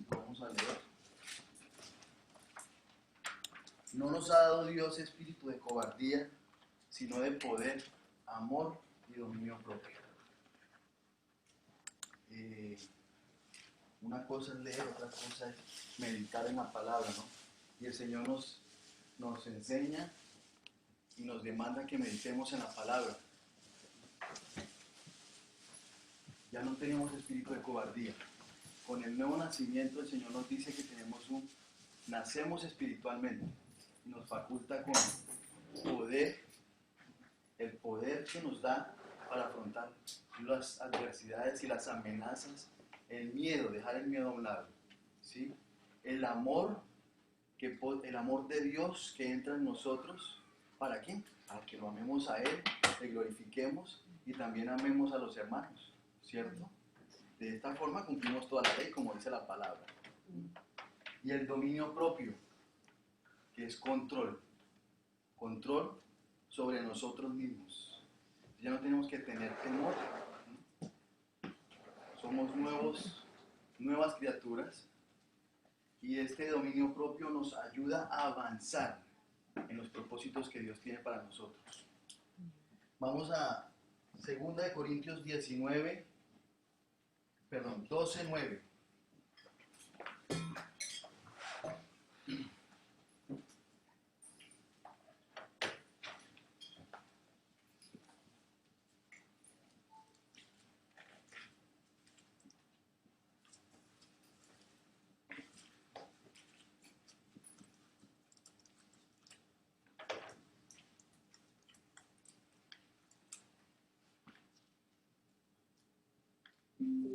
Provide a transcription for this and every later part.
Vamos a leer. No nos ha dado Dios espíritu de cobardía, sino de poder, amor y dominio propio. Una cosa es leer, otra cosa es meditar en la palabra, ¿no? Y el Señor nos enseña y nos demanda que meditemos en la palabra. Ya no tenemos espíritu de cobardía. Con el nuevo nacimiento el Señor nos dice que nacemos espiritualmente y nos faculta con poder, el poder que nos da para afrontar las adversidades y las amenazas, el miedo, dejar el miedo a un lado, ¿sí? El amor de Dios que entra en nosotros, ¿para qué? Para que lo amemos a Él, le glorifiquemos y también amemos a los hermanos, ¿cierto? De esta forma cumplimos toda la ley, como dice la palabra. Y el dominio propio, que es control sobre nosotros mismos. Ya no tenemos que tener temor. Somos nuevas criaturas y este dominio propio nos ayuda a avanzar en los propósitos que Dios tiene para nosotros. Vamos a 2 Corintios 12:9.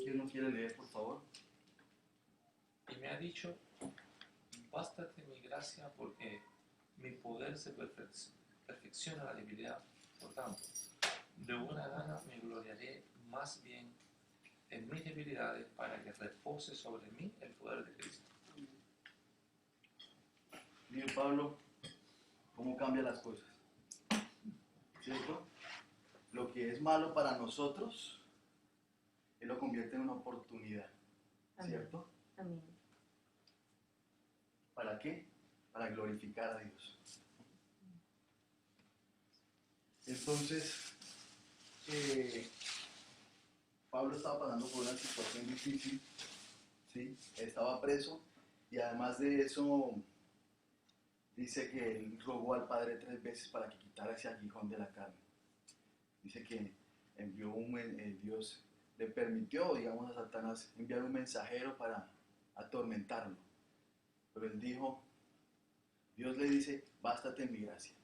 ¿Quién nos quiere leer, por favor? Y me ha dicho, bástate mi gracia porque mi poder se perfecciona en la debilidad. Por tanto, de buena gana me gloriaré más bien en mis debilidades para que repose sobre mí el poder de Cristo. Mire, Pablo, cómo cambia las cosas, ¿cierto? Lo que es malo para nosotros, Él lo convierte en una oportunidad, ¿cierto? Amén. ¿Para qué? Para glorificar a Dios. Entonces, Pablo estaba pasando por una situación difícil, ¿sí? Estaba preso y además de eso dice que él rogó al Padre 3 veces para que quitara ese aguijón de la carne. Dice que Dios le permitió, digamos, a Satanás enviar un mensajero para atormentarlo. Pero él dijo, Dios le dice, bástate en mi gracia.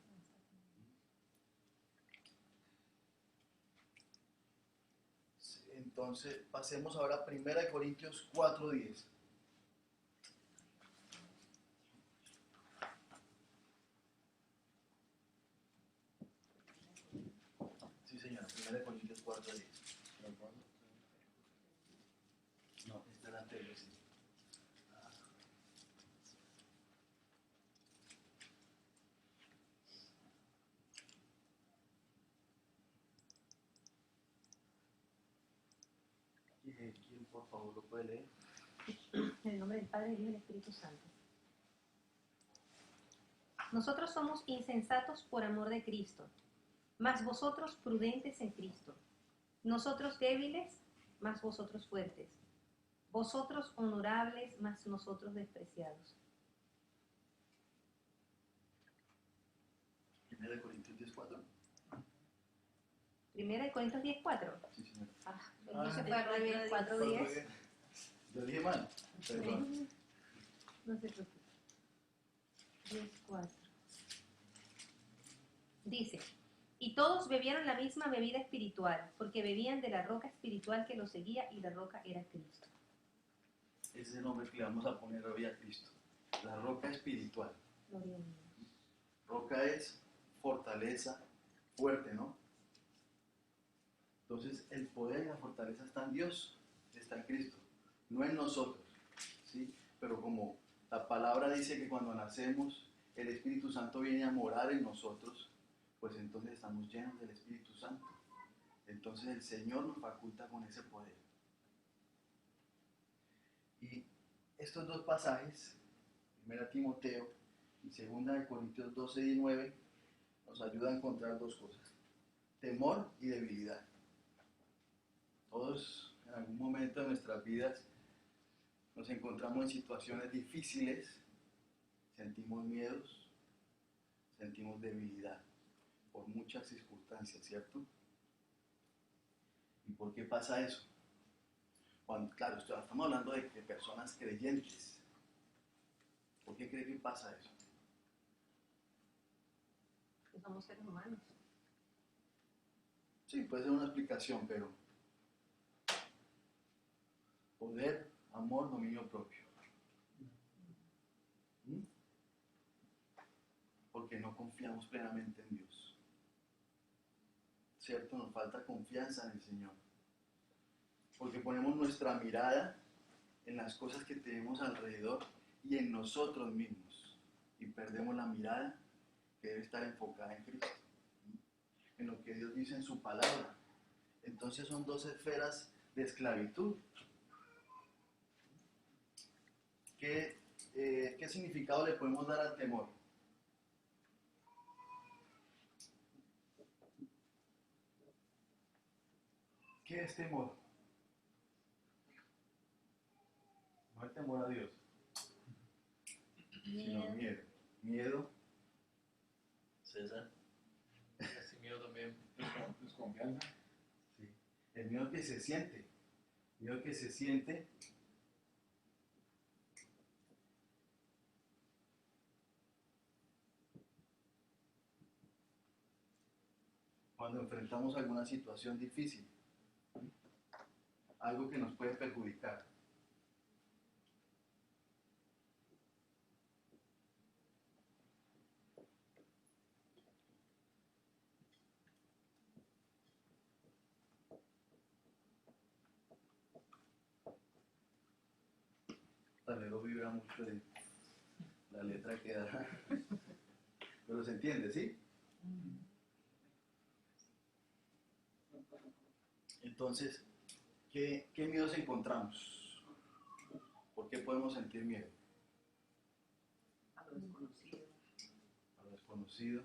Entonces, pasemos ahora a 1 Corintios 4:10. Sí, señor, 1 Corintios 4:10. No, es delante de sí. ¿Quién, por favor, lo puede leer? En el nombre del Padre, del Hijo y del Espíritu Santo. Nosotros somos insensatos por amor de Cristo, mas vosotros prudentes en Cristo. Nosotros débiles, mas vosotros fuertes. Vosotros honorables, mas nosotros despreciados. 1 Corintios 10:4. 1 Corintios 10:4. Sí, señor. No se fue al revés, 4:10. Lo dije mal. Perdón. No se preocupe. 10:4. Dice, y todos bebieron la misma bebida espiritual, porque bebían de la roca espiritual que los seguía, y la roca era Cristo. Ese es el nombre que le vamos a poner hoy a Cristo. La roca espiritual. Gloria a Dios. Roca es fortaleza, fuerte, ¿no? Entonces, el poder y la fortaleza está en Dios, está en Cristo, no en nosotros, ¿sí? Pero como la palabra dice que cuando nacemos, el Espíritu Santo viene a morar en nosotros, pues entonces seamos llenos del Espíritu Santo. Entonces el Señor nos faculta con ese poder. Y estos dos pasajes, 1 Timoteo y 2 Corintios 12:19, nos ayudan a encontrar dos cosas: temor y debilidad. Todos en algún momento de nuestras vidas nos encontramos en situaciones difíciles, sentimos miedos, sentimos debilidad por muchas circunstancias, ¿cierto? ¿Y por qué pasa eso? Claro, estamos hablando de personas creyentes. ¿Por qué cree que pasa eso? Que somos seres humanos. Sí, puede ser una explicación, pero poder, amor, dominio propio. ¿Mm? Porque no confiamos plenamente en Dios. ¿Cierto? Nos falta confianza en el Señor. Porque ponemos nuestra mirada en las cosas que tenemos alrededor y en nosotros mismos. Y perdemos la mirada que debe estar enfocada en Cristo, en lo que Dios dice en su palabra. Entonces son dos esferas de esclavitud. ¿Qué significado le podemos dar al temor? ¿Qué es temor? No es temor a Dios, sino miedo. Miedo, César. Ese miedo también. Desconfianza. Sí. El miedo que se siente. El miedo que se siente cuando enfrentamos alguna situación difícil, algo que nos puede perjudicar. Talero vibra mucho de la letra que da, pero se entiende, ¿sí? Entonces, ¿qué miedos encontramos? ¿Por qué podemos sentir miedo? A lo desconocido. A lo desconocido,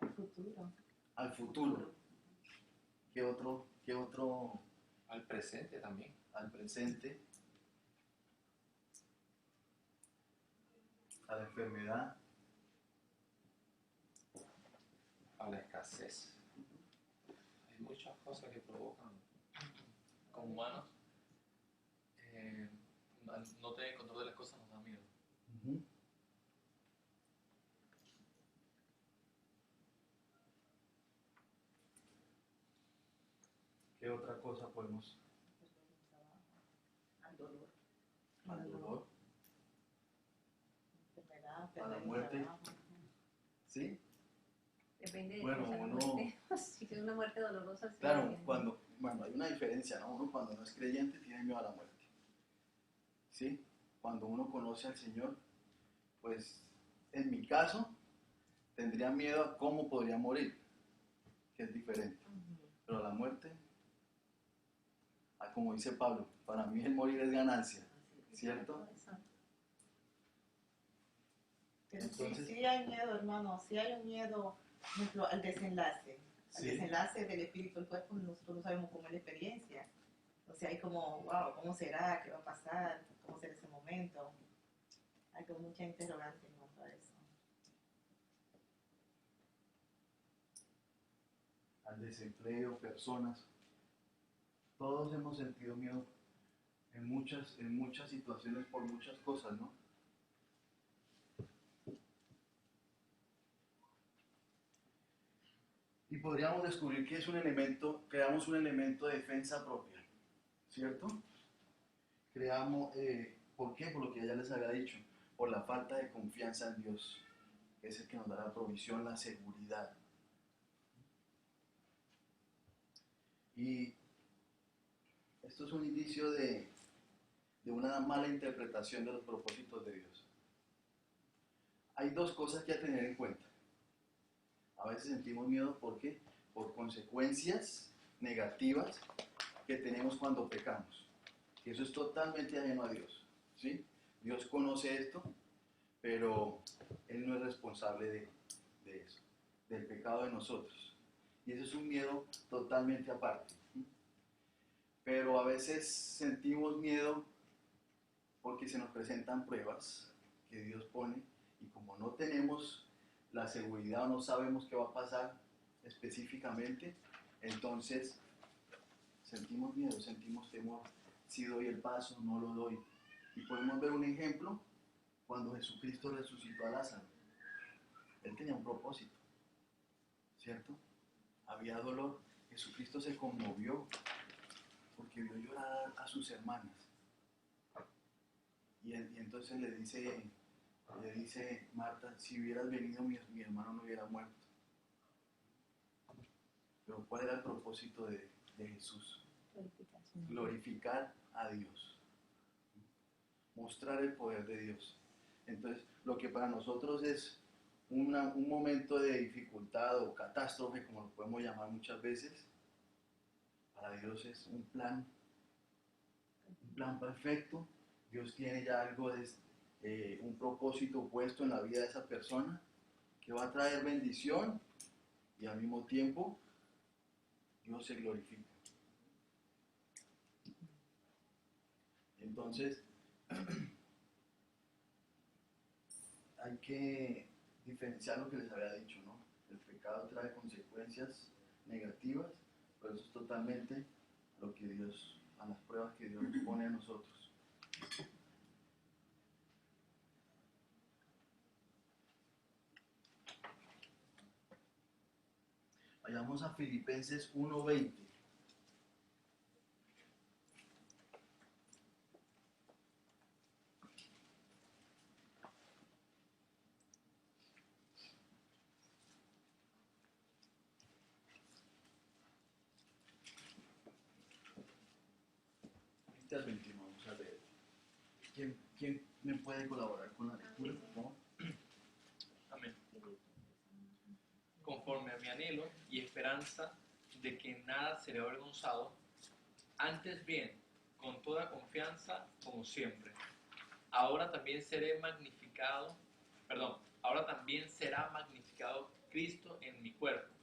Al futuro. al futuro. ¿Qué otro Al presente también. al presente? A la enfermedad, A la escasez. Hay muchas cosas que provocan como humanos. Al no tener control de las cosas nos da miedo. uh-huh. ¿Qué otra cosa podemos? Al dolor. Al dolor, Enfermedad, a la pérdida de muerte. trabajo. ¿Sí? Depende de Bueno, cómo sea la uno- muerte. Si es una muerte dolorosa, sí. Claro, hay una diferencia, ¿no? Uno cuando no es creyente tiene miedo a la muerte. ¿Sí? Cuando uno conoce al Señor, pues en mi caso tendría miedo a cómo podría morir, que es diferente. Ujú. Pero la muerte, como dice Pablo, para mí el morir es ganancia, Así es. ¿cierto? Exacto. Pero Entonces- sí hay miedo, hermano, sí hay un miedo, por ejemplo, al desenlace. Al Sí. desenlace del espíritu al cuerpo, nosotros no sabemos cómo es la experiencia. O sea, hay como, wow, ¿cómo será? ¿Qué va a pasar? ¿Cómo será ese momento? Hay como mucha interrogante en cuanto a eso. Al desempleo, personas. Todos hemos sentido miedo en muchas situaciones por muchas cosas, ¿no? Y podríamos descubrir que creamos un elemento de defensa propia, ¿cierto? ¿Por qué? Por lo que ya les había dicho, por la falta de confianza en Dios, que es el que nos da la provisión, la seguridad. Y esto es un indicio de una mala interpretación de los propósitos de Dios. Hay dos cosas que hay que tener en cuenta. A veces sentimos miedo, ¿por qué? Por consecuencias negativas que tenemos cuando pecamos. Y eso es totalmente ajeno a Dios, ¿sí? Dios conoce esto, pero Él no es responsable de eso, del pecado de nosotros. Y eso es un miedo totalmente aparte. Pero a veces sentimos miedo porque se nos presentan pruebas que Dios pone y como no tenemos la seguridad o no sabemos qué va a pasar específicamente, entonces sentimos miedo, sentimos temor. Si doy el paso, no lo doy. Y podemos ver un ejemplo cuando Jesucristo resucitó a Lázaro. Él tenía un propósito, ¿cierto? Había dolor. Jesucristo se conmovió porque vio llorar a sus hermanas. Y entonces le dice Marta, si hubieras venido mi hermano no hubiera muerto. Pero ¿cuál era el propósito de Jesús? Glorificar a Dios. Mostrar el poder de Dios. Entonces, lo que para nosotros es un momento de dificultad o catástrofe, como lo podemos llamar muchas veces, para Dios es un plan perfecto. Dios tiene ya algo de un propósito puesto en la vida de esa persona que va a traer bendición y al mismo tiempo Dios se glorifica. Entonces, hay que diferenciar lo que les había dicho, ¿no? El pecado trae consecuencias negativas, pero eso es totalmente lo que Dios, a las pruebas que Dios nos pone a nosotros. Vayamos a Filipenses 1:20. Al 21, vamos a ver. ¿Quién me puede colaborar con la lectura, por favor? Amén. Conforme a mi anhelo y esperanza de que en nada seré avergonzado, antes bien, con toda confianza, como siempre. Ahora también será magnificado Cristo en mi cuerpo,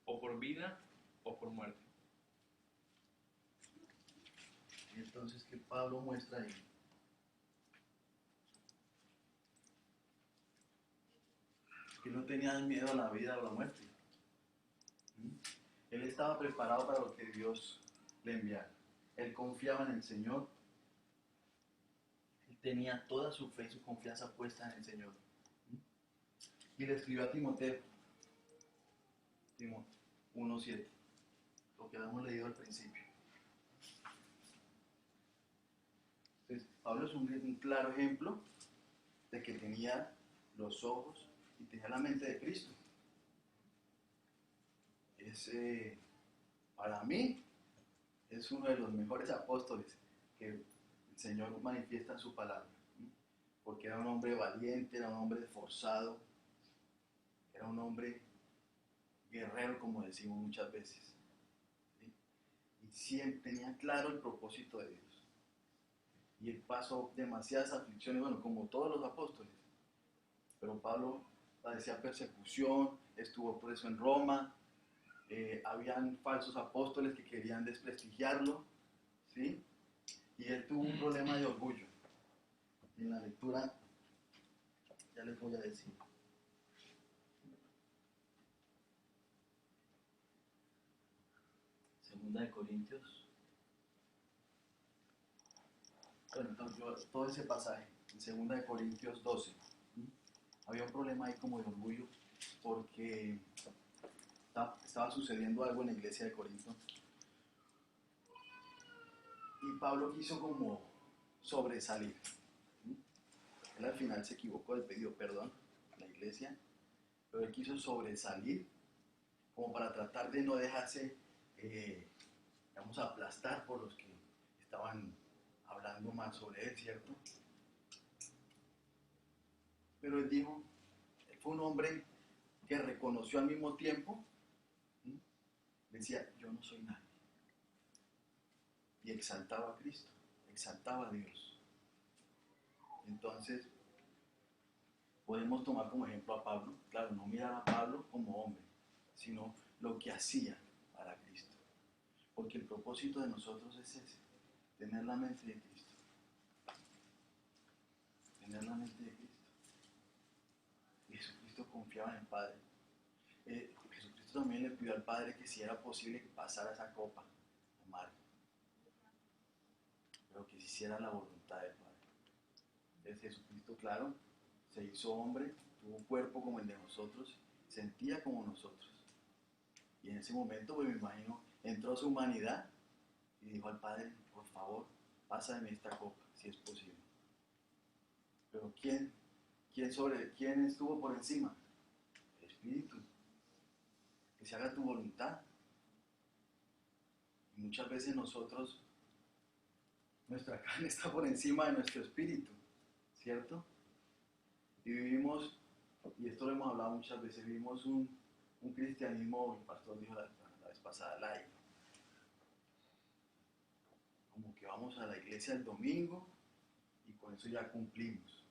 o por vida o por muerte. Y entonces, ¿qué Pablo muestra ahí? Que no tenía miedo a la vida o a la muerte. Él estaba preparado para lo que Dios le enviara. Él confiaba en el Señor. Él tenía toda su fe y su confianza puesta en el Señor. Y le escribió a Timoteo, 1:7, lo que habíamos leído al principio. Entonces, Pablo es un claro ejemplo de que tenía los ojos y tenía la mente de Cristo. Para mí, es uno de los mejores apóstoles que el Señor manifiesta en su palabra. Porque era un hombre valiente, era un hombre esforzado, era un hombre guerrero, como decimos muchas veces. ¿Sí? Y siempre tenía claro el propósito de Dios. Y él pasó demasiadas aflicciones, bueno, como todos los apóstoles. Pero Pablo padecía persecución, estuvo preso en Roma, habían falsos apóstoles que querían desprestigiarlo, ¿sí? Y él tuvo un problema de orgullo. En la lectura ya les voy a decir. Segunda de Corintios. Bueno, entonces todo ese pasaje, en Segunda de Corintios 12, había un problema ahí como de orgullo, porque estaba sucediendo algo en la iglesia de Corinto. Y Pablo quiso como sobresalir. Él al final se equivocó, le pidió perdón a la iglesia, pero él quiso sobresalir como para tratar de no dejarse, digamos, aplastar por los que estaban hablando mal sobre él, ¿cierto? Pero él dijo, él fue un hombre que reconoció al mismo tiempo, ¿sí? Decía, yo no soy nadie. Y exaltaba a Cristo, exaltaba a Dios. Entonces, podemos tomar como ejemplo a Pablo. Claro, no mirar a Pablo como hombre, sino lo que hacía para Cristo. Porque el propósito de nosotros es ese, tener la mente de Cristo. Tener la mente de Cristo. Y Jesucristo confiaba en el Padre. Jesucristo también le pidió al Padre que si era posible que pasara esa copa amarga, pero que se hiciera la voluntad del Padre. Entonces Jesucristo, claro, se hizo hombre, tuvo un cuerpo como el de nosotros, sentía como nosotros. Y en ese momento, pues me imagino, entró a su humanidad y dijo al Padre, por favor, pásame esta copa, si es posible. Pero ¿quién estuvo por encima? El Espíritu. Que se haga tu voluntad. Y muchas veces nosotros, nuestra carne está por encima de nuestro espíritu, ¿cierto? Y vivimos, y esto lo hemos hablado muchas veces, vivimos un cristianismo, el pastor dijo la vez pasada, laico. Como que vamos a la iglesia el domingo y con eso ya cumplimos.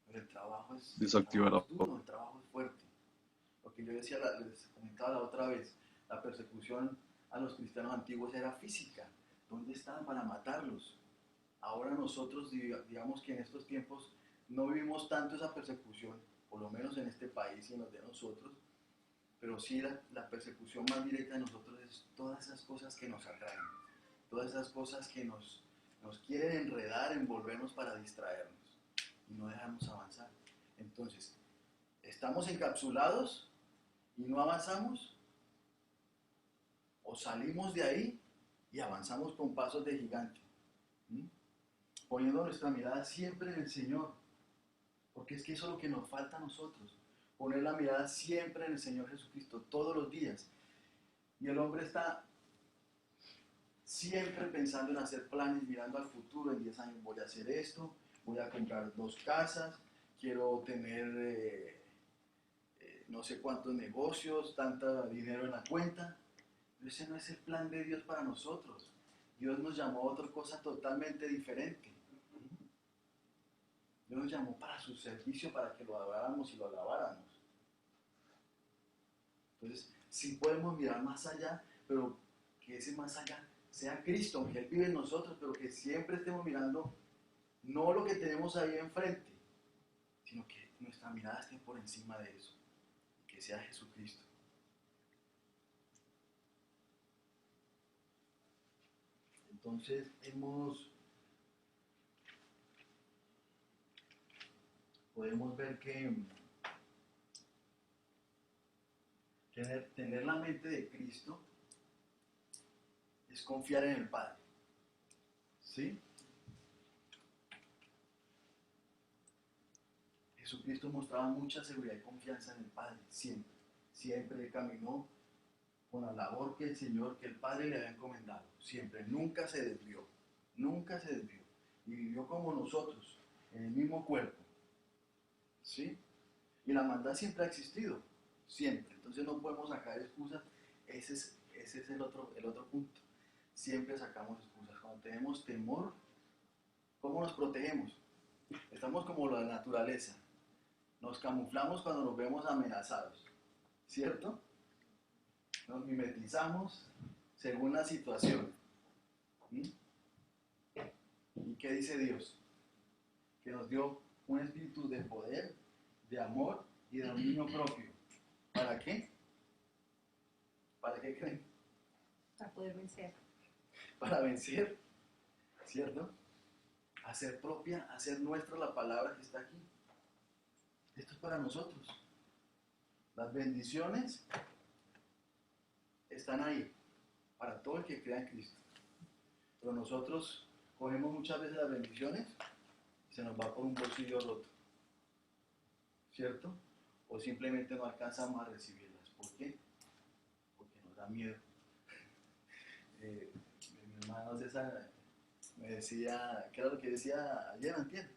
Pero el trabajo es duro, el trabajo es fuerte. Lo que yo decía, les comentaba la otra vez, la persecución a los cristianos antiguos era física. ¿Dónde estaban para matarlos? Ahora nosotros, digamos que en estos tiempos, no vivimos tanto esa persecución, por lo menos en este país y en los de nosotros, pero sí la persecución más directa de nosotros es todas esas cosas que nos atraen, todas esas cosas que nos quieren enredar, envolvernos para distraernos y no dejarnos avanzar. Entonces, ¿estamos encapsulados y no avanzamos? ¿O salimos de ahí y avanzamos con pasos de gigante? Poniendo nuestra mirada siempre en el Señor, porque es que eso es lo que nos falta a nosotros, poner la mirada siempre en el Señor Jesucristo, todos los días. Y el hombre está siempre pensando en hacer planes, mirando al futuro, en 10 años voy a hacer esto, voy a comprar 2 casas, quiero tener no sé cuántos negocios, tanto dinero en la cuenta. Pero ese no es el plan de Dios para nosotros. Dios nos llamó a otra cosa totalmente diferente. Dios nos llamó para su servicio, para que lo adoráramos y lo alabáramos. Entonces, sí podemos mirar más allá, pero que ese más allá sea Cristo, aunque Él vive en nosotros, pero que siempre estemos mirando no lo que tenemos ahí enfrente, sino que nuestra mirada esté por encima de eso, que sea Jesucristo. Entonces, podemos ver que tener la mente de Cristo es confiar en el Padre. ¿Sí? Jesucristo mostraba mucha seguridad y confianza en el Padre, siempre. Siempre caminó con la labor que el Padre le había encomendado. Siempre, nunca se desvió. Nunca se desvió. Y vivió como nosotros, en el mismo cuerpo. ¿Sí? Y la maldad siempre ha existido. Siempre. Entonces no podemos sacar excusas. Ese es el otro punto. Siempre sacamos excusas. Cuando tenemos temor, ¿cómo nos protegemos? Estamos como la naturaleza. Nos camuflamos cuando nos vemos amenazados. ¿Cierto? Nos mimetizamos según la situación. ¿Y qué dice Dios? Que nos dio un espíritu de poder, de amor y de dominio propio. ¿Para qué? ¿Para qué creen? Para poder vencer. Para vencer, ¿cierto? Hacer propia, hacer nuestra la palabra que está aquí. Esto es para nosotros. Las bendiciones están ahí, para todo el que crea en Cristo. Pero nosotros cogemos muchas veces las bendiciones y se nos va por un bolsillo roto. ¿Cierto? O simplemente no alcanzamos a recibirlas. ¿Por qué? Porque nos da miedo. Mi hermano César me decía, ¿qué era lo que decía ayer, antier?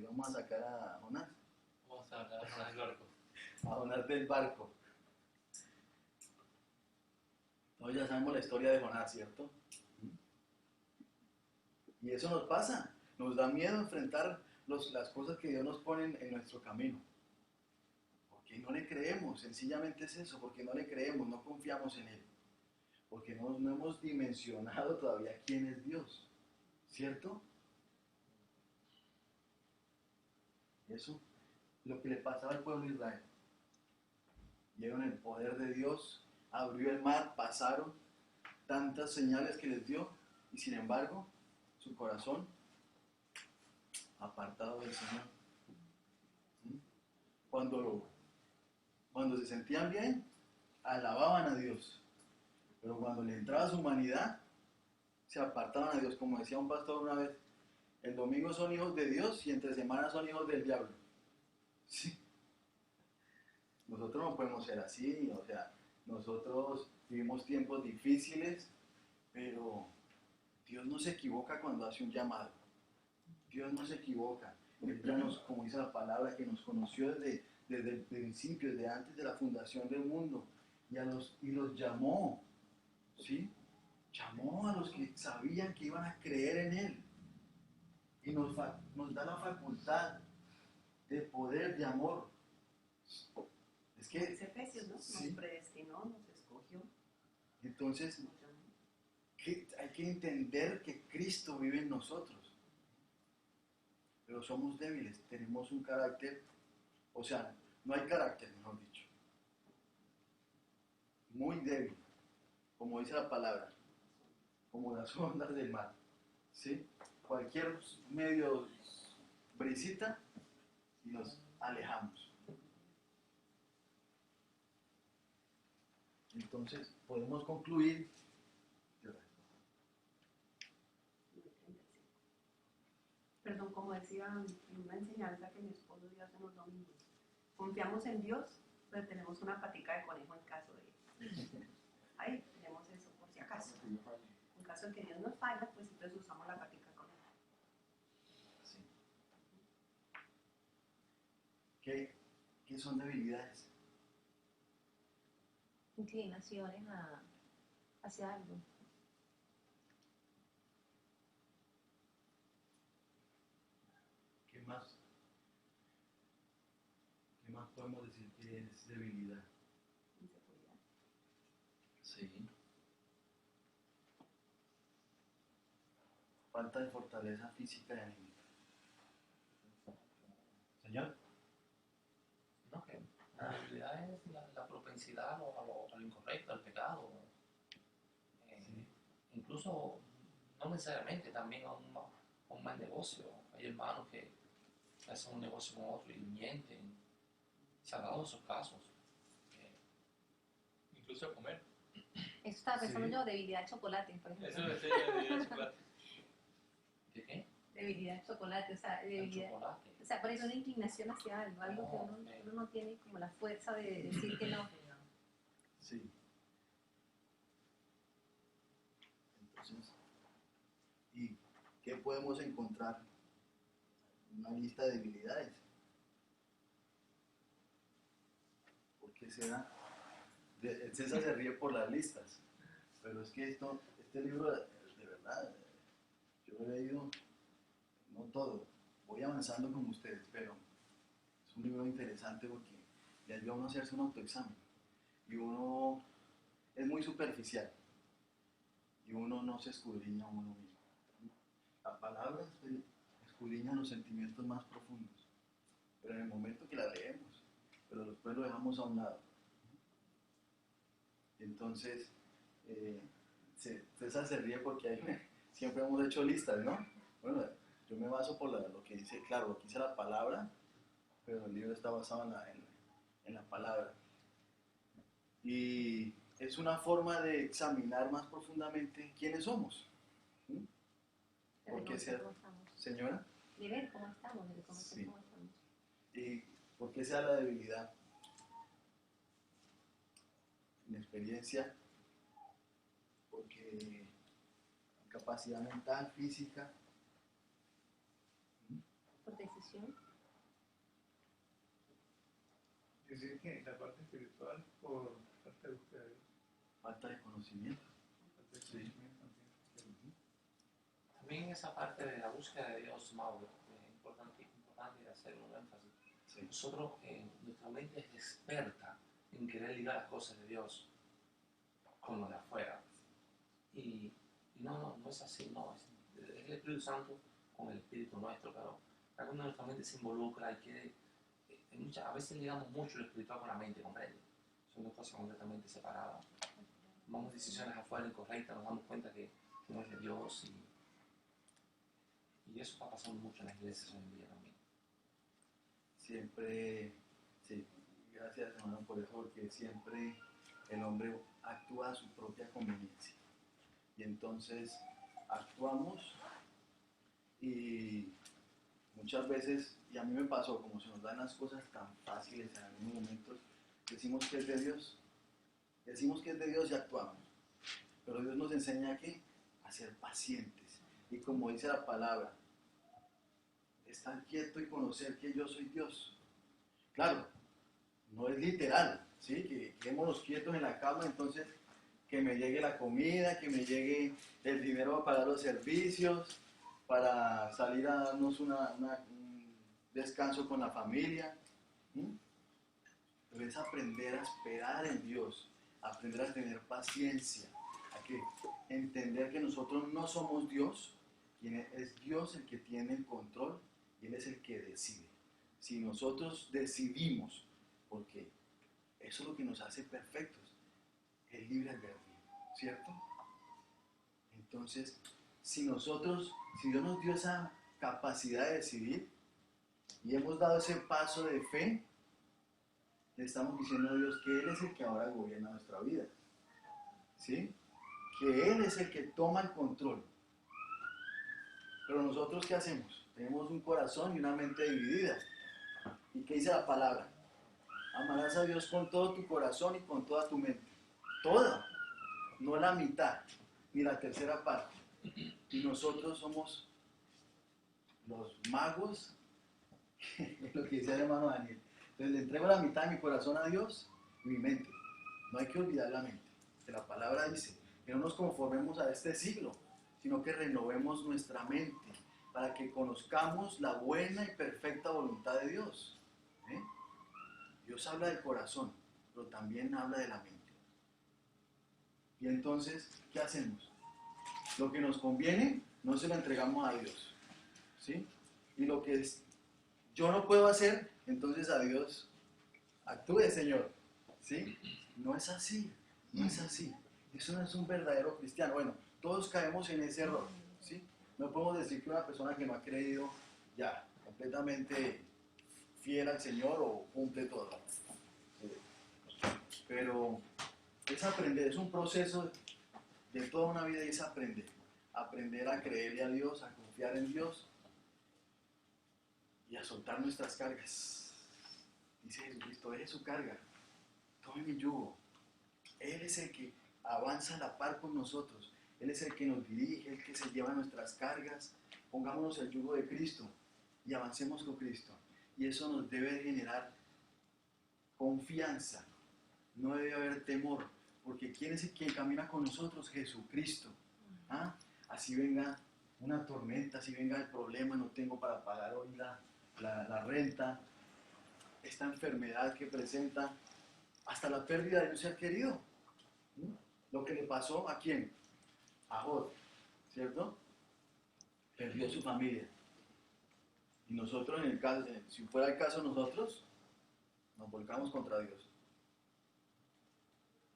Vamos a sacar a Jonás. Vamos a hablar con el barco. a Jonás del barco. Todos ya sabemos la historia de Jonás, ¿cierto? Y eso nos pasa. Nos da miedo enfrentar las cosas que Dios nos pone en nuestro camino. Porque no le creemos, sencillamente es eso, porque no le creemos, no confiamos en Él. Porque no hemos dimensionado todavía quién es Dios, ¿cierto? Eso es lo que le pasaba al pueblo de Israel. Vieron el poder de Dios, abrió el mar, pasaron tantas señales que les dio, y sin embargo, su corazón apartado del Señor. ¿Mm? Cuando se sentían bien, alababan a Dios, pero cuando le entraba su humanidad, se apartaban a Dios. Como decía un pastor una vez, el domingo son hijos de Dios y entre semanas son hijos del diablo. Sí. Nosotros no podemos ser así, o sea, nosotros vivimos tiempos difíciles, pero Dios no se equivoca cuando hace un llamado. Dios no se equivoca. Él ya nos, como dice la palabra, que nos conoció desde el principio, desde antes de la fundación del mundo, y los llamó, ¿sí? Llamó a los que sabían que iban a creer en Él. Y nos da la facultad de poder, de amor. Es que, Es Efesios, ¿no? sí. Nos predestinó, nos escogió, entonces, nos llamó. hay que entender que Cristo vive en nosotros. Pero somos débiles, tenemos un carácter, o sea, no hay carácter, mejor dicho. Muy débil, como dice la palabra, como las ondas del mar. ¿Sí? Cualquier medio brisita y nos alejamos. Entonces, podemos concluir. Perdón, como decía en una enseñanza que mi esposo dio hace unos domingos, confiamos en Dios, pero tenemos una patica de conejo en caso de... Ahí tenemos eso, por si acaso. En caso de que Dios nos falla, pues entonces usamos la patica de conejo. Sí. ¿Qué son debilidades? Inclinaciones hacia algo. ¿Qué más podemos decir que es debilidad? Inseguridad. Sí. Falta de fortaleza física y anímica. Señor. No, que la debilidad es la propensidad a lo incorrecto, al pecado. Sí. Incluso, no necesariamente, también a un mal negocio. Hay hermanos que hacen un negocio con otro y mienten. Se han dado esos casos. Incluso comer. Eso estaba pensando Sí. yo, debilidad al chocolate, por ejemplo. Eso me decía de chocolate. ¿De qué? Debilidad al chocolate, o sea, El debilidad. chocolate. O sea, por eso una inclinación hacia algo, algo que Oh, uno no tiene como la fuerza de decir que no. Sí. Entonces, ¿y qué podemos encontrar? Una lista de debilidades. ¿Por qué será? César se ríe por las listas, pero es que este libro, de verdad, yo lo he leído, no todo, voy avanzando con ustedes, pero es un libro interesante porque le ayuda a uno a hacerse un autoexamen y uno es muy superficial y uno no se escudriña a uno mismo. La palabra escudriña los sentimientos más profundos, pero en el momento que la leemos, pero después lo dejamos a un lado. Entonces, César se ríe porque siempre hemos hecho listas, ¿no? Bueno, yo me baso por lo que dice, claro, lo que dice la palabra, pero el libro está basado en la palabra. Y es una forma de examinar más profundamente quiénes somos. ¿Mm? ¿Por qué sea, ¿Cómo estamos? señora? De ver cómo estamos, de cómo Sí. cómo estamos. ¿Y por qué sea la debilidad? Mi experiencia, porque capacidad mental, física, Por decisión. Decir que la parte espiritual por falta de búsqueda de Dios, Falta de conocimiento. falta de Sí. conocimiento también. También esa parte de la búsqueda de Dios, Mauro, es importante hacer un énfasis. Sí. Nosotros, nuestra mente es experta en querer ligar las cosas de Dios con lo de afuera. Y no es así, no. Es el Espíritu Santo con el Espíritu nuestro, pero cuando nuestra mente se involucra y quiere, a veces ligamos mucho lo espiritual con la mente, ¿comprende? Son dos cosas completamente separadas. Tomamos decisiones afuera incorrectas, nos damos cuenta que no es de Dios y eso está pasando mucho en las iglesias hoy en día también. Siempre, sí, gracias hermano por eso, porque siempre el hombre actúa a su propia conveniencia. Y entonces actuamos y muchas veces, y a mí me pasó, como se nos dan las cosas tan fáciles en algunos momentos, decimos que es de Dios. Decimos que es de Dios y actuamos. Pero Dios nos enseña a ser pacientes. Y como dice la palabra, estar quieto y conocer que yo soy Dios. Claro, no es literal, ¿sí? Que quedémonos quietos en la cama, entonces que me llegue la comida, que me llegue el dinero para pagar los servicios, para salir a darnos un descanso con la familia. ¿Sí? Pero es aprender a esperar en Dios, aprender a tener paciencia, a que entender que nosotros no somos Dios, es Dios el que tiene el control y Él es el que decide. Si nosotros decidimos, porque eso es lo que nos hace perfectos, el libre albedrío, ¿cierto? Entonces, si Dios nos dio esa capacidad de decidir y hemos dado ese paso de fe, le estamos diciendo a Dios que Él es el que ahora gobierna nuestra vida, ¿sí? Que Él es el que toma el control. Pero nosotros, ¿qué hacemos? Tenemos un corazón y una mente dividida. ¿Y qué dice la palabra? Amarás a Dios con todo tu corazón y con toda tu mente. Toda, no la mitad, ni la tercera parte. Y nosotros somos los magos, lo que dice el hermano Daniel. Entonces le entrego la mitad de mi corazón a Dios y mi mente. No hay que olvidar la mente. Que la palabra dice que no nos conformemos a este siglo, sino que renovemos nuestra mente para que conozcamos la buena y perfecta voluntad de Dios. ¿Eh? Dios habla del corazón, pero también habla de la mente. Y entonces, ¿qué hacemos? Lo que nos conviene, no se lo entregamos a Dios. ¿Sí? Y lo que yo no puedo hacer, entonces a Dios, actúe, Señor. ¿Sí? No es así, no es así. Eso no es un verdadero cristiano. Bueno, todos caemos en ese error. ¿Sí? No podemos decir que una persona que no ha creído ya, completamente fiel al Señor o cumple todo. Pero es aprender, es un proceso de toda una vida y es aprender. Aprender a creerle a Dios, a confiar en Dios y a soltar nuestras cargas. Dice Jesucristo, deje su carga, tome mi yugo. Él es el que avanza a la par con nosotros. Él es el que nos dirige, el que se lleva nuestras cargas. Pongámonos el yugo de Cristo y avancemos con Cristo. Y eso nos debe generar confianza. No debe haber temor, porque ¿quién es el que camina con nosotros? Jesucristo. ¿Ah? Así venga una tormenta, así venga el problema, no tengo para pagar hoy la renta, esta enfermedad que presenta, hasta la pérdida de un ser querido. ¿Mm? Lo que le pasó ¿a quién? A Job, ¿cierto? Perdió su familia. Y nosotros, en el caso, si fuera el caso nosotros, nos volcamos contra Dios.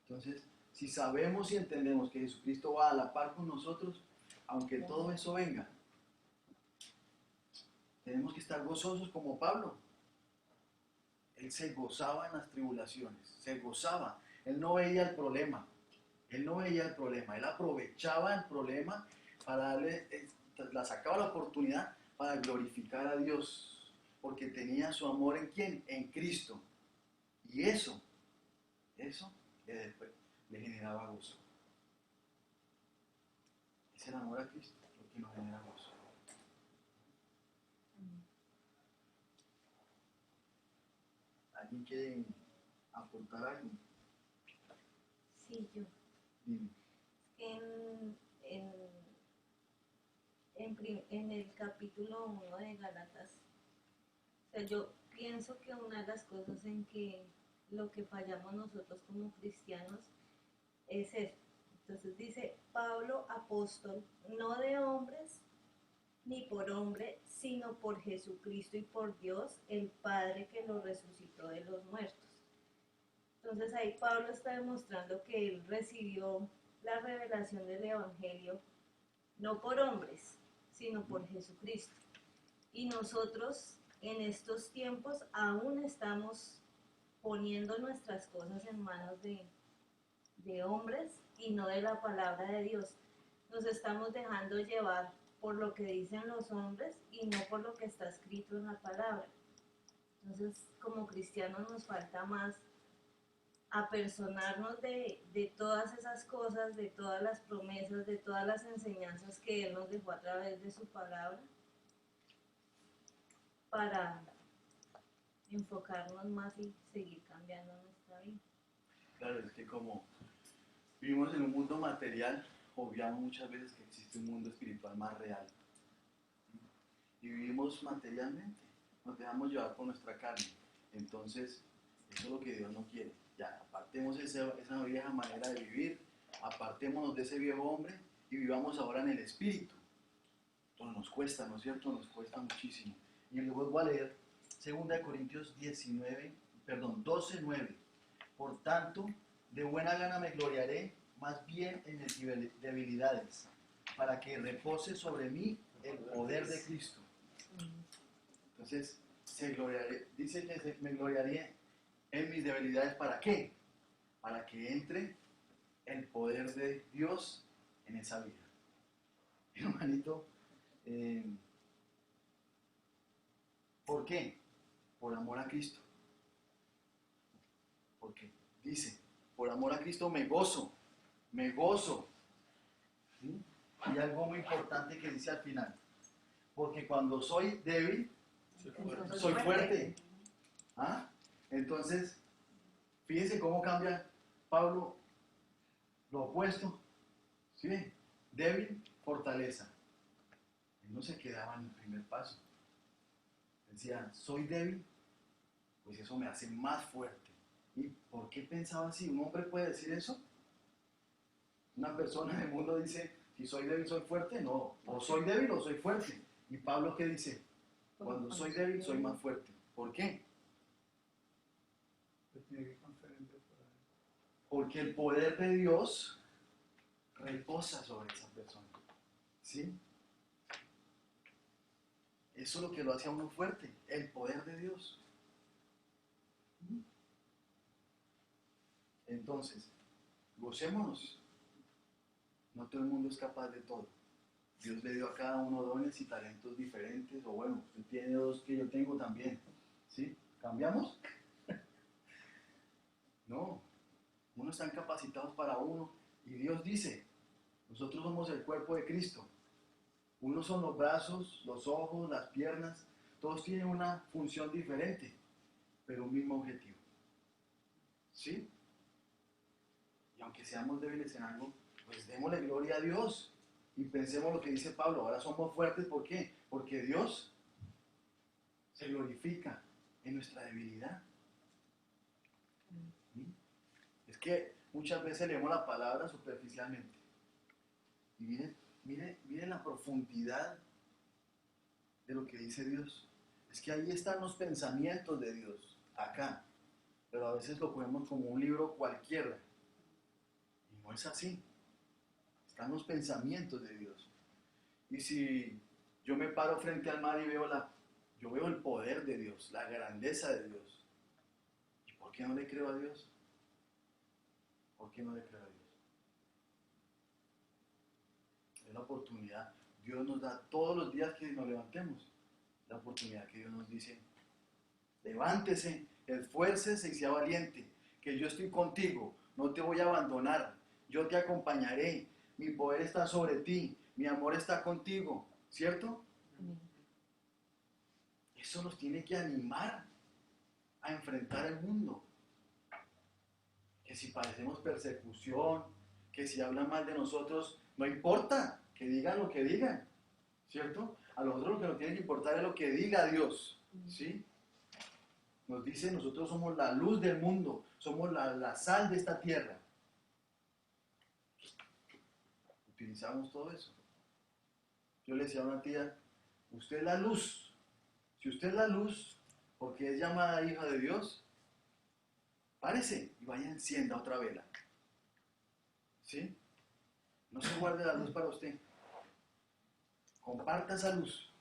Entonces, si sabemos y entendemos que Jesucristo va a la par con nosotros, aunque todo eso venga, tenemos que estar gozosos como Pablo. Él se gozaba en las tribulaciones, se gozaba. Él no veía el problema, él aprovechaba el problema para sacaba la oportunidad para glorificar a Dios, porque tenía su amor ¿en quién? En Cristo. Y eso le generaba gozo. Es el amor a Cristo lo que nos genera gozo. ¿Alguien quiere aportar algo. Sí, yo. Dime. En, en el capítulo 1 de Gálatas, o sea, yo pienso que una de las cosas en que lo que fallamos nosotros como cristianos es esto. Entonces dice, Pablo, apóstol, no de hombres ni por hombre, sino por Jesucristo y por Dios, el Padre que lo resucitó de los muertos. Entonces ahí Pablo está demostrando que él recibió la revelación del Evangelio no por hombres, sino por Jesucristo. Y nosotros en estos tiempos aún estamos poniendo nuestras cosas en manos de hombres y no de la palabra de Dios. Nos estamos dejando llevar por lo que dicen los hombres y no por lo que está escrito en la palabra. Entonces, como cristianos nos falta más apersonarnos de todas esas cosas, de todas las promesas, de todas las enseñanzas que Él nos dejó a través de su palabra, para enfocarnos más y seguir cambiando nuestra vida. Claro, es que como vivimos en un mundo material, obviamos muchas veces que existe un mundo espiritual más real. Y vivimos materialmente, nos dejamos llevar por nuestra carne. Entonces, eso es lo que Dios no quiere. Ya, apartemos esa vieja manera de vivir, apartémonos de ese viejo hombre y vivamos ahora en el espíritu. Entonces nos cuesta, ¿no es cierto? Nos cuesta muchísimo. Y luego voy a leer 2 Corintios 12:9. Por tanto, de buena gana me gloriaré más bien en mis debilidades, para que repose sobre mí el poder de Cristo. Entonces, dice que me gloriaré en mis debilidades, ¿para qué? Para que entre el poder de Dios en esa vida. Hermanito, ¿por qué? Por amor a Cristo. Porque dice, por amor a Cristo me gozo. ¿Sí? Y algo muy importante que dice al final, porque cuando soy débil, soy fuerte. ¿Ah? Entonces, fíjense cómo cambia Pablo lo opuesto. ¿Sí? Débil, fortaleza. Él no se quedaba en el primer paso. Decía, soy débil, pues eso me hace más fuerte. ¿Y por qué pensaba así? ¿Un hombre puede decir eso? Una persona en el mundo dice, si soy débil, soy fuerte. No, o soy débil o soy fuerte. ¿Y Pablo qué dice? Cuando soy débil, soy más fuerte. ¿Por qué? Porque el poder de Dios reposa sobre esa persona. ¿Sí? Eso es lo que lo hace a uno fuerte, el poder de Dios. Entonces, gocémonos. No todo el mundo es capaz de todo. Dios le dio a cada uno dones y talentos diferentes, o bueno, usted tiene dos que yo tengo también. ¿Sí? ¿Cambiamos? No. Unos están capacitados para uno y Dios dice, nosotros somos el cuerpo de Cristo. Unos son los brazos, los ojos, las piernas, todos tienen una función diferente, pero un mismo objetivo. ¿Sí? Y aunque seamos débiles en algo, pues démosle gloria a Dios y pensemos lo que dice Pablo, ahora somos fuertes, ¿por qué? Porque Dios se glorifica en nuestra debilidad. ¿Sí? Es que muchas veces leemos la palabra superficialmente. Y miren la profundidad de lo que dice Dios. Es que ahí están los pensamientos de Dios, acá. Pero a veces lo ponemos como un libro cualquiera. Y no es así. Están los pensamientos de Dios. Y si yo me paro frente al mar y yo veo el poder de Dios, la grandeza de Dios. ¿Y por qué no le creo a Dios? ¿Por qué no le creo a Dios? Es la oportunidad. Dios nos da todos los días que nos levantemos. La oportunidad que Dios nos dice, levántese, esfuércese y sea valiente, que yo estoy contigo, no te voy a abandonar, yo te acompañaré, mi poder está sobre ti, mi amor está contigo, ¿cierto? Eso nos tiene que animar a enfrentar el mundo. que si padecemos persecución, que si hablan mal de nosotros, no importa, que digan lo que digan, ¿cierto? A nosotros lo que nos tiene que importar es lo que diga Dios, ¿sí? Nos dice, nosotros somos la luz del mundo, somos la sal de esta tierra. Utilizamos todo eso. Yo le decía a una tía, usted es la luz. Si usted es la luz, porque es llamada hija de Dios, párese y vaya encienda otra vela. ¿Sí? No se guarde la luz para usted. Comparta esa luz.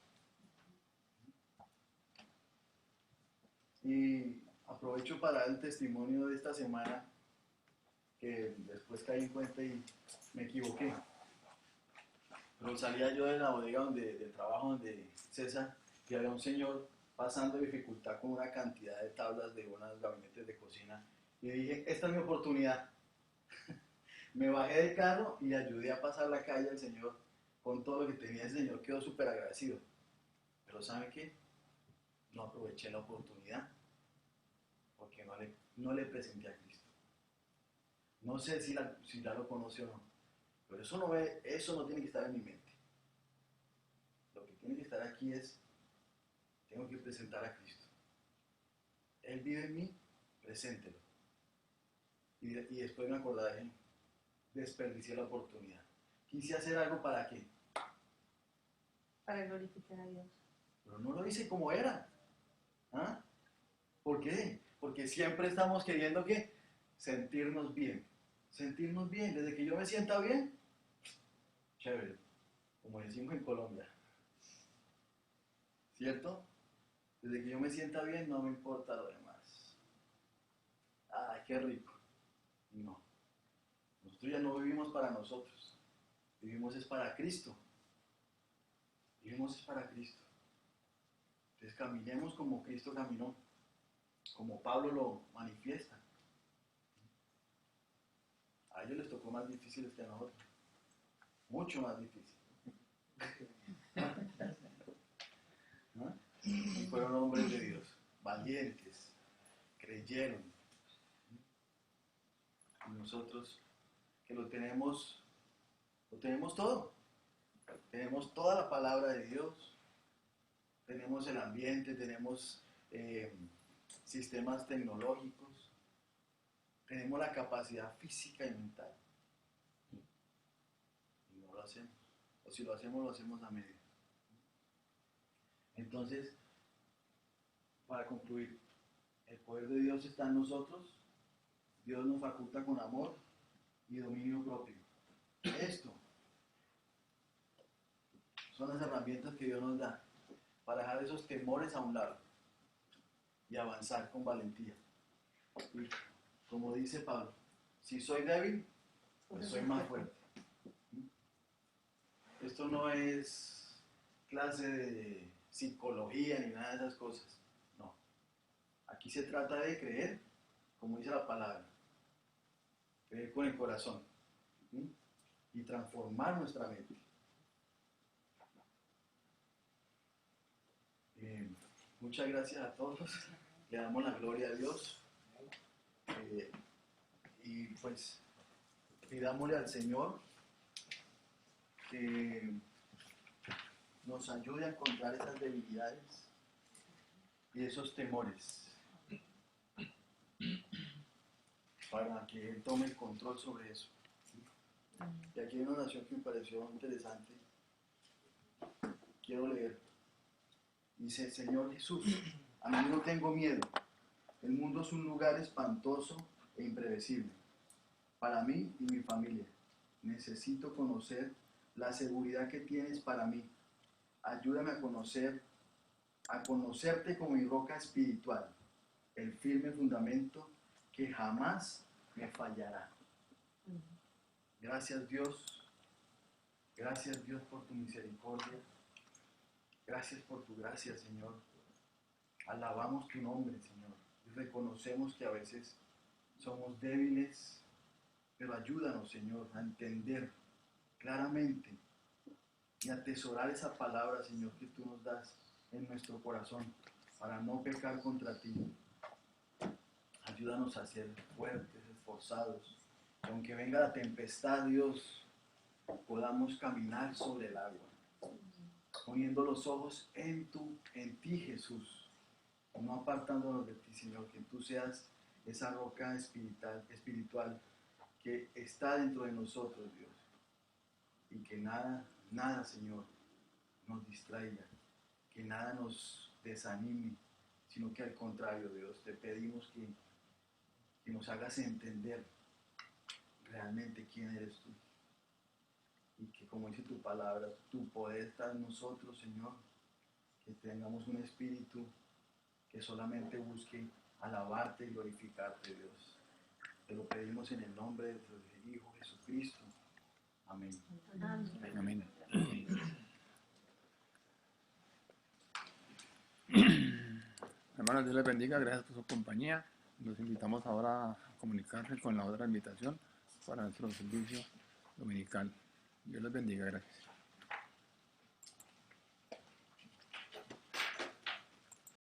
Y aprovecho para dar el testimonio de esta semana, que después caí en cuenta y me equivoqué. Pero salía yo de la bodega del trabajo donde César, y había un señor pasando dificultad con una cantidad de tablas de unos gabinetes de cocina. Y dije, esta es mi oportunidad. Me bajé del carro y le ayudé a pasar la calle al señor con todo lo que tenía. El señor quedó súper agradecido. Pero ¿sabe qué? No aproveché la oportunidad porque no le presenté a Cristo. No sé si ya lo conoce o no, pero eso no tiene que estar en mi mente. Lo que tiene que estar aquí es, tengo que presentar a Cristo. Él vive en mí, preséntelo. Y después me acordaré, desperdicié la oportunidad. Quise hacer algo para qué, Para glorificar a Dios. pero no lo hice como era. ¿Ah? ¿Por qué? Porque siempre estamos queriendo que sentirnos bien. Sentirnos bien. Desde que yo me sienta bien, chévere. Como decimos en Colombia. ¿Cierto? Desde que yo me sienta bien, no me importa lo demás. ¡Ay, qué rico! No. Nosotros ya no vivimos para nosotros. Vivimos es para Cristo. Vivimos es para Cristo. Entonces caminemos como Cristo caminó. Como Pablo lo manifiesta. A ellos les tocó más difíciles que a nosotros. Mucho más difícil. ¿No? Y fueron hombres de Dios, valientes, creyeron. Y nosotros, que lo tenemos todo. Tenemos toda la palabra de Dios. Tenemos el ambiente, tenemos sistemas tecnológicos. Tenemos la capacidad física y mental. Y no lo hacemos. O si lo hacemos a medio. Entonces, para concluir, el poder de Dios está en nosotros. Dios nos faculta con amor y dominio propio. Esto son las herramientas que Dios nos da para dejar esos temores a un lado y avanzar con valentía. Y como dice Pablo, si soy débil, pues soy más fuerte. Esto no es clase de psicología ni nada de esas cosas. No. Aquí se trata de creer, como dice la palabra. Creer con el corazón. ¿Sí? Y transformar nuestra mente. Muchas gracias a todos. Le damos la gloria a Dios. Y pues pidámosle al Señor que nos ayude a encontrar esas debilidades y esos temores para que Él tome el control sobre eso. Y aquí hay una oración que me pareció interesante. Quiero leer. Dice, Señor Jesús, a mí no tengo miedo. El mundo es un lugar espantoso e impredecible. Para mí y mi familia. Necesito conocer la seguridad que tienes para mí. Ayúdame a conocerte como mi roca espiritual, el firme fundamento que jamás me fallará. Gracias Dios por tu misericordia. Gracias por tu gracia, Señor. Alabamos tu nombre, Señor. Y reconocemos que a veces somos débiles, pero ayúdanos, Señor, a entender claramente y atesorar esa palabra, Señor, que tú nos das en nuestro corazón para no pecar contra ti. ayúdanos a ser fuertes, esforzados. Que aunque venga la tempestad, Dios, podamos caminar sobre el agua, poniendo los ojos en ti, Jesús, no apartándonos de ti, Señor, que tú seas esa roca espiritual que está dentro de nosotros, Dios, y que nada, Señor, nos distraiga, que nada nos desanime, sino que al contrario, Dios, te pedimos que nos hagas entender realmente quién eres tú. Y que, como dice tu palabra, tu poder está en nosotros, Señor, que tengamos un espíritu que solamente busque alabarte y glorificarte, Dios. Te lo pedimos en el nombre de tu Hijo Jesucristo. Amén. Amén. Hermanos, Dios les bendiga, gracias por su compañía. Los invitamos ahora a comunicarse con la otra invitación para nuestro servicio dominical. Dios les bendiga, gracias.